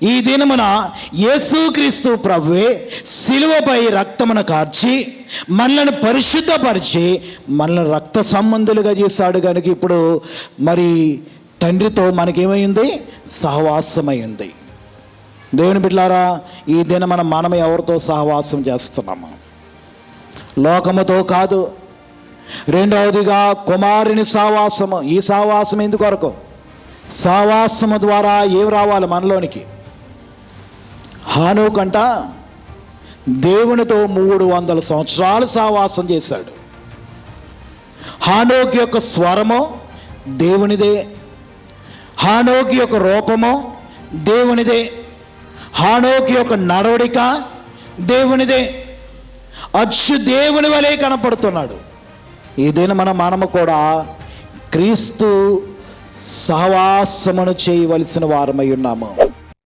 ఈ దినమున యేసుక్రీస్తు ప్రభువే శిలువపై రక్తమును కార్చి మనల్ని పరిశుద్ధపరిచి మనల్ని రక్త సంబంధులుగా చేశాడు కనుక ఇప్పుడు మరి తండ్రితో మనకేమైంది? సహవాసమైంది. దేవుని బిడ్డలారా, ఈ దినమున మనం ఎవరితో సహవాసం చేస్తున్నాము? లోకముతో కాదు. రెండవదిగా కుమారుని సహవాసము. ఈ సహవాసం ఎందుకొరకు? సహవాసము ద్వారా ఏం రావాలి మనలోనికి? హానోకంట దేవునితో 300 సంవత్సరాలు సహవాసం చేశాడు. హానోకు యొక్క స్వరము దేవునిదే, హానోకు యొక్క రూపము దేవునిదే, హానోకు యొక్క నడవడిక దేవునిదే. అచ్చు దేవుని వలె కనపడుతున్నాడు. ఈ దినమున మనము కూడా క్రీస్తు సహవాసమును చేయవలసిన వారమై ఉన్నాము.